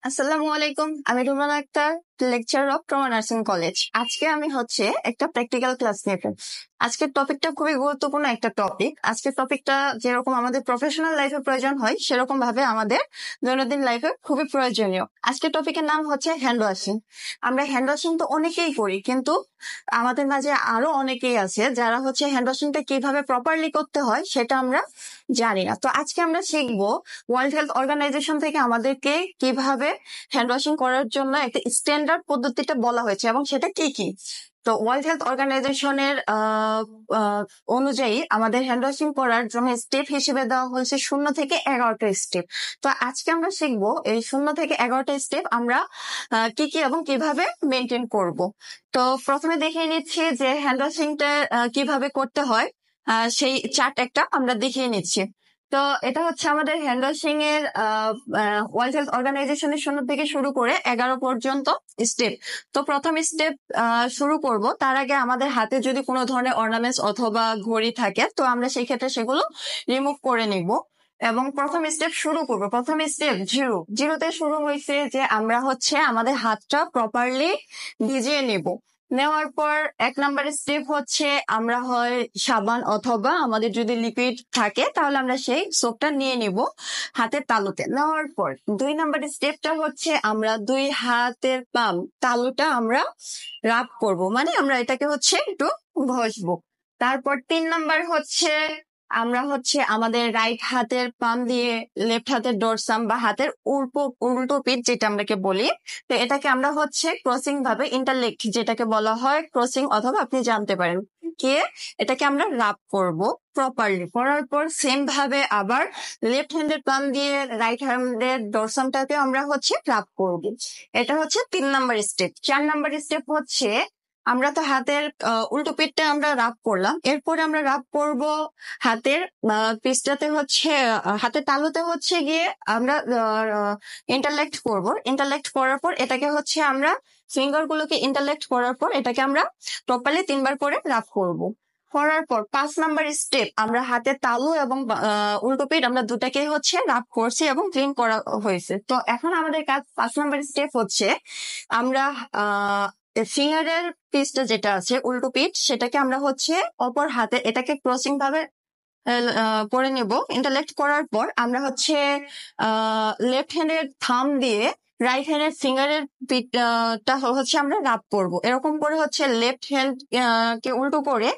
আসসালামু আলাইকুম। আমি Rumana Akter, lecturer of trauma nursing college. আজকে আমি একটা প্র্যাকটিক্যাল ক্লাস নেব। আজকের টপিকটা খুবই গুরুত্বপূর্ণ একটা টপিক। আজকের টপিকটা যেরকম আমাদের প্রফেশনাল লাইফে প্রয়োজন হয়, সেরকম ভাবে আমাদের দৈনন্দিন লাইফে খুবই প্রয়োজনীয়। আজকের টপিকের নাম হচ্ছে হ্যান্ড ওয়াশিং। আমরা হ্যান্ড ওয়াশিং তো অনেকেই করি, কিন্তু আমাদের মাঝে আরো অনেকেই আছে যারা হ্যান্ড ওয়াশিংটা কিভাবে প্রপারলি করতে হয় সেটা আমরা জানি না। তো আজকে আমরা শিখবো ওয়ার্ল্ড হেলথ অর্গানাইজেশন থেকে আমাদেরকে কিভাবে হ্যান্ড ওয়াশিং করার জন্য একটা স্ট্যান্ডার্ড পদ্ধতিটা বলা হয়েছে এবং সেটা কি কি। তো ওয়ার্ল্ড হেলথ অর্গানাইজেশনের অনুযায়ী আমাদের হ্যান্ড ওয়াশিং করার জন্য স্টেপ হিসেবে দেওয়া হয়েছে 0 থেকে 11টা স্টেপ। তো আজকে আমরা শিখবো এই 0 থেকে 11টা স্টেপ আমরা কি কি এবং কিভাবে মেনটেন করব। তো প্রথমে দেখে নিচ্ছি যে হ্যান্ড ওয়াশিংটা কিভাবে করতে হয়, সেই চার্ট একটা আমরা দেখিয়ে নিচ্ছি। তো এটা আমাদের হ্যান্ড ওয়াশিং এর ওয়ার্ল্ড হেলথ অর্গানাইজেশনের 0 থেকে শুরু করে 11 পর্যন্ত স্টেপ। তো প্রথম স্টেপ শুরু করব, তার আগে আমাদের হাতে যদি কোনো ধরনের অর্নামেন্টস অথবা ঘড়ি থাকে, তো আমরা সেই ক্ষেত্রে সেগুলো রিমুভ করে নিব এবং প্রথম স্টেপ শুরু করব। প্রথম স্টেপ জিরোতে শুরু হয়েছে যে আমরা আমাদের হাতটা প্রপারলি ভিজিয়ে নিব। নেওয়ার পর 1 নাম্বার স্টেপ আমরা হয় সাবান অথবা আমাদের যদি লিকুইড থাকে তাহলে আমরা সেই সোপটা নিয়ে নিব হাতের তালুতে। নেওয়ার পর 2 নাম্বার স্টেপটা আমরা 2 হাতের পাম তালুটা আমরা রাব করব, মানে আমরা এটাকে একটু ঘষবো। তারপর 3 নাম্বার আমরা আমাদের রাইট হাতের পাম দিয়ে লেফট হাতের ডোরসাম বা হাতের উল্টো পিঠ যেটা আমরাকে বলি, তো এটাকে আমরা ক্রসিং ভাবে ইন্টারলেক্ট যেটাকে বলা হয় ক্রসিং, অথবা আপনি জানতে পারেন কে, এটাকে আমরা রাব করব প্রপারলি। করার পর সেম ভাবে আবার লেফট হ্যান্ডের পাম দিয়ে রাইট হ্যান্ডের ডোরসামটাকে আমরা রাব করব। এটা 3 নাম্বার স্টেপ। 4 নাম্বার স্টেপ আমরা তো হাতের উল্টো পিঠটা আমরা রাব করলাম, এরপরে আমরা রাব করব হাতের পিঠটাতে হাতের তালুতে গিয়ে আমরা ইন্টারলেক্ট করব। ইন্টারলেক্ট করার পর এটাকে আমরা ফিঙ্গার গুলোকে ইন্টারলেক্ট করার পর এটাকে আমরা প্রপারলি 3 বার করে রাব করব। করার পর 5 নাম্বার স্টেপ আমরা হাতের তালু এবং উল্টো পিঠ আমরা দুটাকে রাব করছি এবং ক্লিন করা হয়েছে। তো এখন আমাদের কাজ 5 নাম্বার স্টেপ আমরা ফিঙ্গারের পিসটা যেটা আছে উল্টো পিঠ, সেটাকে আমরা অপর হাতে এটাকে ক্রসিং ভাবে করে নেব। ইন্টারলেক্ট করার পর আমরা লেফট হ্যান্ডের থাম দিয়ে রাইট হ্যান্ডের ফিঙ্গারের পিঠটা আমরা রাব করব। এরকম করে লেফট হ্যান্ড কে উল্টো করে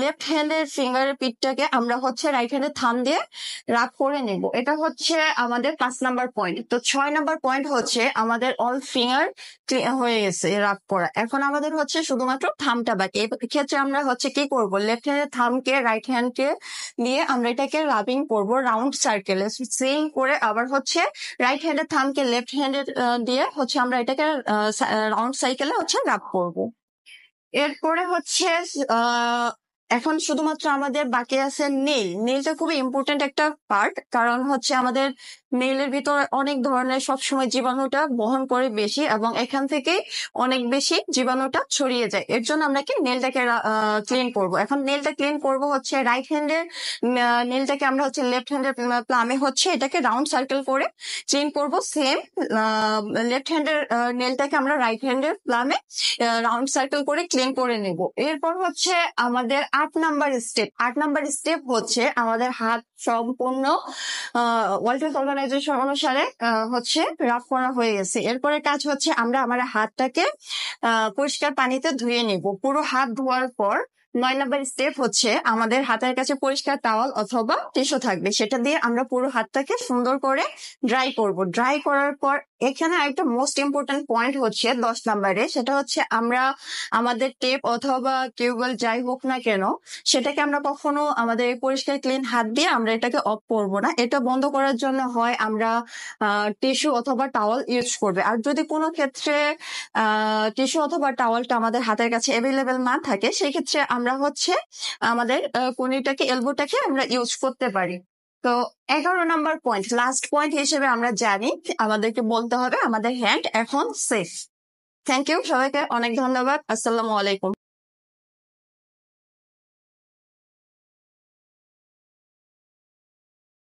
লেফট হ্যান্ডের ফিঙ্গারের পিঠটাকে আমরা রাইট হ্যান্ডের থাম দিয়ে রাব করে নেব। এটা আমাদের 5 নাম্বার পয়েন্ট। তো 6 নাম্বার পয়েন্ট আমাদের অল ফিঙ্গার হয়ে গেছে রাব করা। এখন আমাদের শুধুমাত্র থামটা বাকি। এক্ষেত্রে আমরা কি করব, লেফট হ্যান্ডের থামকে রাইট হ্যান্ডকে দিয়ে আমরা এটাকে রাবিং করব রাউন্ড সার্কেলে। সেম করে আবার রাইট হ্যান্ডের থামকে লেফট হ্যান্ডের দিয়ে আমরা এটাকে রাউন্ড সাইকেলে রাব করব। এরপরে এখন শুধুমাত্র আমাদের বাকি আছে নেইলটা খুবই ইম্পর্টেন্ট একটা পার্ট, কারণ আমাদের নেইলের ভিতরে অনেক ধরনের সবসময় জীবাণুটা বহন করে বেশি, এবং এখান থেকে অনেক বেশি জীবাণুটা ছড়িয়ে যায়। এর জন্য আমরা নেইলটাকে ক্লিন করব। এখন নেইলটা ক্লিন করব রাইট হ্যান্ডের নেইলটাকে আমরা লেফট হ্যান্ডের প্লামে এটাকে রাউন্ড সার্কেল করে ক্লিন করব। সেম লেফট হ্যান্ডের নেইলটাকে আমরা রাইট হ্যান্ডের প্লামে রাউন্ড সার্কেল করে ক্লিন করে নেব। এরপর আমাদের 8 নাম্বার স্টেপ। 8 নাম্বার স্টেপ আমাদের হাত সম্পূর্ণ ওয়ার্ল্ড হেলথ অর্গানাইজেশন অনুসারে রাব করা হয়ে গেছে। এরপরে কাজ আমরা আমাদের হাতটাকে পরিষ্কার পানিতে ধুয়ে নেব। পুরো হাত ধোয়ার পর 9 নাম্বার স্টেপ আমাদের হাতের কাছে পরিষ্কার টাওয়াল অথবা টিস্যু থাকবে, সেটা দিয়ে আমরা পুরো হাতটাকে সুন্দর করে ড্রাই করব। ড্রাই করার পর এখানে একটা মোস্ট ইম্পর্টেন্ট পয়েন্ট 10 নাম্বারে, সেটা আমরা আমাদের টেপ অথবা টিউবওয়েল যাই হোক না কেন, সেটাকে আমরা কখনো আমাদের পরিষ্কার ক্লিন হাত দিয়ে আমরা এটাকে অফ করব না। এটা বন্ধ করার জন্য হয় আমরা টিস্যু অথবা টাওয়াল ইউজ করবে। আর যদি কোনো ক্ষেত্রে টিস্যু অথবা টাওয়ালটা আমাদের হাতের কাছে অ্যাভেলেবেল না থাকে, সেই ক্ষেত্রে আমরা আমাদের কোনিটাকে এলবোটাকে আমরা ইউজ করতে পারি। তো 11 নাম্বার পয়েন্ট, লাস্ট পয়েন্ট হিসেবে আমরা জানি আমাদেরকে বলতে হবে আমাদের হ্যান্ড এখন সেফ। থ্যাংক ইউ, সবাইকে অনেক ধন্যবাদ। আসসালামু আলাইকুম।